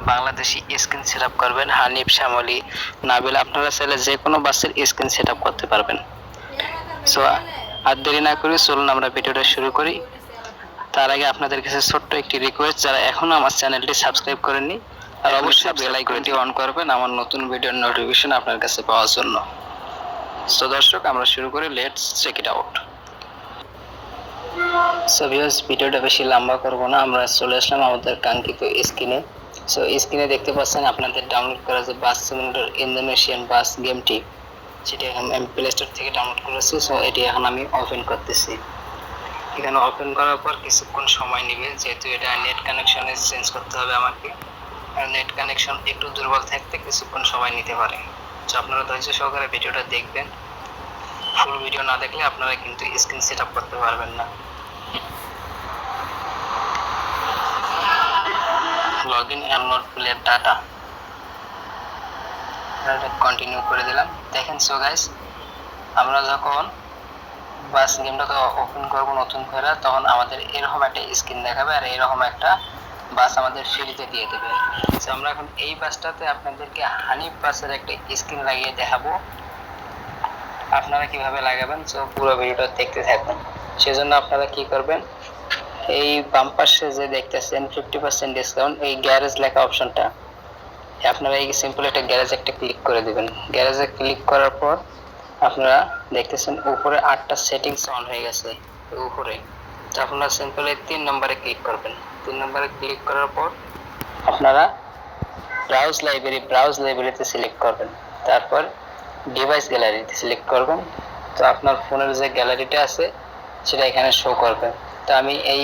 Bangladeshi screen setup করবেন। হানিফ, শ্যামলী, নাবিল, আপনারা চাইলে যে কোনো বাসের স্ক্রিন সেটআপ করতে পারবেন। সো আর দেরি না করে চলুন আমরা ভিডিওটা শুরু করি। তার আগে আপনাদের কাছে ছোট্ট একটি রিকোয়েস্ট, যারা এখনো আমার চ্যানেলটি সাবস্ক্রাইব করেননি আর অবশ্যই বেল আইকনটি অন করবেন আমার নতুন ভিডিওর নোটিফিকেশন আপনার কাছে পাওয়ার জন্য। সো দর্শক, আমরা শুরু করি, let's check it out. So viewers, ভিডিওটা বেশি লম্বা করব না, আমরা চলে আসলাম আমাদের কাঙ্ক্ষিত স্ক্রিনে। সো স্ক্রিনে দেখতে পাচ্ছেন আপনাদের ডাউনলোড করা যে বাস সিমুলেটর ইন্দোনেশিয়ান বাস গেমটি, সেটি এখন আমি প্লে স্টোর থেকে ডাউনলোড করেছি। সো এটি এখন আমি ওপেন করতেছি। এখানে ওপেন করার পর কিছুক্ষণ সময় নেবে, যেহেতু এটা নেট কানেকশনে চেঞ্জ করতে হবে আমাকে, আর নেট কানেকশন একটু দুর্বল থাকতে কিছুক্ষণ সময় নিতে পারে। তো আপনারা ধৈর্য সহকারে ভিডিওটা দেখবেন। ফুল ভিডিও না দেখলে আপনারা কিন্তু স্ক্রিন সেট আপ করতে পারবেন না। Login and not play data, continue করে দিলাম। দেখেন সো গাইস, আমরা যখন বাস গেমটাকে ওপেন করব নতুন করে, তখন আমাদের এরকম একটা স্ক্রিন দেখাবে আর এরকম একটা বাস আমাদের ফ্রিতে দিয়ে দেবে। তো আমরা এখন এই বাসটাতে আপনাদেরকে হানিফ বাসের একটা স্ক্রিন লাগিয়ে দেখাবো, আপনারা কিভাবে লাগাবেন। সো পুরো ভিডিওটা দেখতে থাকবেন। সেজন্য আপনারা কি করবেন, এই বাম পাশে যে দেখতেছেন 50% ডিসকাউন্ট, এই গ্যারেজ লেখা অপশনটা আপনারা এই সিম্পল একটা গ্যারেজ একটা ক্লিক করে দিবেন। গ্যারেজে ক্লিক করার পর আপনারা দেখতেছেন উপরে 8টা সেটিংস অন হয়ে গেছে উপরে। তো আপনারা সিম্পল এই 3 নম্বরে ক্লিক করবেন। 3 নম্বরে ক্লিক করার পর আপনারা ব্রাউজ লাইব্রেরিতে সিলেক্ট করবেন। তারপর ডিভাইস গ্যালারিতে সিলেক্ট করবেন। তো আপনার ফোনের যে গ্যালারিটা আছে সেটা এখানে শো করবে। তো আমি এই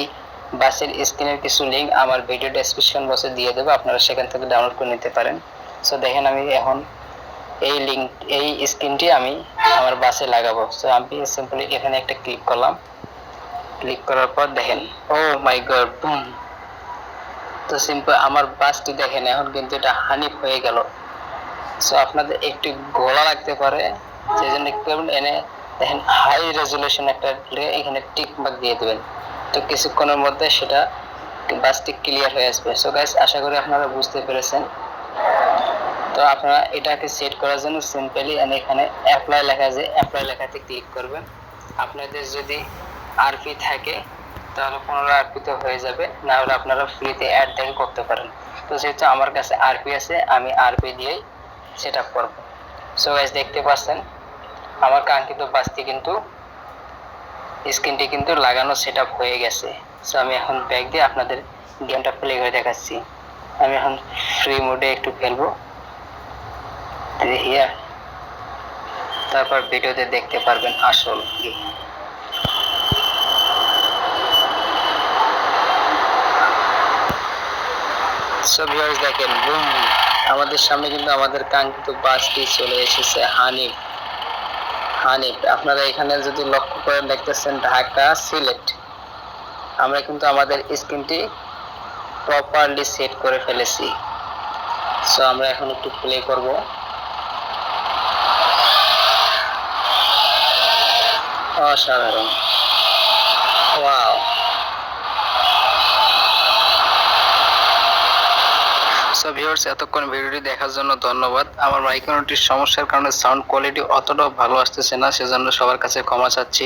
বাসের স্ক্রিনের কিছু লিঙ্ক আমার ভিডিও ডেসক্রিপশন বক্সে দিয়ে দেবো, আপনারা সেখান থেকে ডাউনলোড করে নিতে পারেন। সো দেখেন আমি এখন এই স্ক্রিনটি আমি আমার বাসে লাগাবো। সো আমি সিম্পলি এখানে একটা ক্লিক করলাম। ক্লিক করার পর দেখেন, ও মাই গড, বুম। তো সিম্পল আমার বাসটি দেখেন এখন কিন্তু এটা হানিফ হয়ে গেল। সো আপনাদের একটু গোলা লাগতে পারে, সেই জন্য কি করবেন, এনে দেখেন হাই রেজুলেশন একটা এখানে টিক মার্ক দিয়ে দেবেন। তো কিছুক্ষণের মধ্যে সেটা বাসটি ক্লিয়ার হয়ে আসবে। সো গাইস, আশা করি আপনারা বুঝতে পেরেছেন। তো আপনারা এটাকে সেট করার জন্য সিম্পলি এখানে অ্যাপ্লাই লেখা আছে, অ্যাপ্লাই লেখাতে ক্লিক করবেন। আপনাদের যদি আরপি থাকে তাহলে 15 আরপিতে হয়ে যাবে, না হলে আপনারা ফ্রিতে অ্যাড দেখে করতে পারেন। তো যেহেতু আমার কাছে আরপি আছে, আমি আরপি দিয়েই সেট আপ করবো। সো গাইস, দেখতে পাচ্ছেন আমার কাঙ্ক্ষিত বাসটি কিন্তু স্ক্রিনটি কিন্তু লাগানো সেট আপ হয়ে গেছে। সো আমি এখন ব্যাক দিয়ে আপনাদের গেমটা প্লে করে দেখাচ্ছি। আমি এখন ফ্রি মোডে একটু খেলবো, হিয়ার, তারপর ভিডিওতে দেখতে পারবেন আসল গেম। সো ভিউয়ার্স দেখেন, বুম, আমাদের সামনে কিন্তু আমাদের কাঙ্ক্ষিত বাসটি চলে এসেছে, হানিফ। আপনারা এখানে যদি লক্ষ্য করেন দেখতেছেন ঢাকা সিলেট। আমরা কিন্তু আমাদের স্ক্রিনটি প্রপারলি সেট করে ফেলেছি। সো আমরা এখন একটু প্লে করব। অসাধারণ, ওয়াও। সো ভিউয়ার্স, এতক্ষণ ভিডিওটি দেখার জন্য ধন্যবাদ। আমার মাইক্রোফোনটির সমস্যার কারণে সাউন্ড কোয়ালিটি অতটাও ভালো আসতেছে না, সেজন্য সবার কাছে ক্ষমা চাচ্ছি।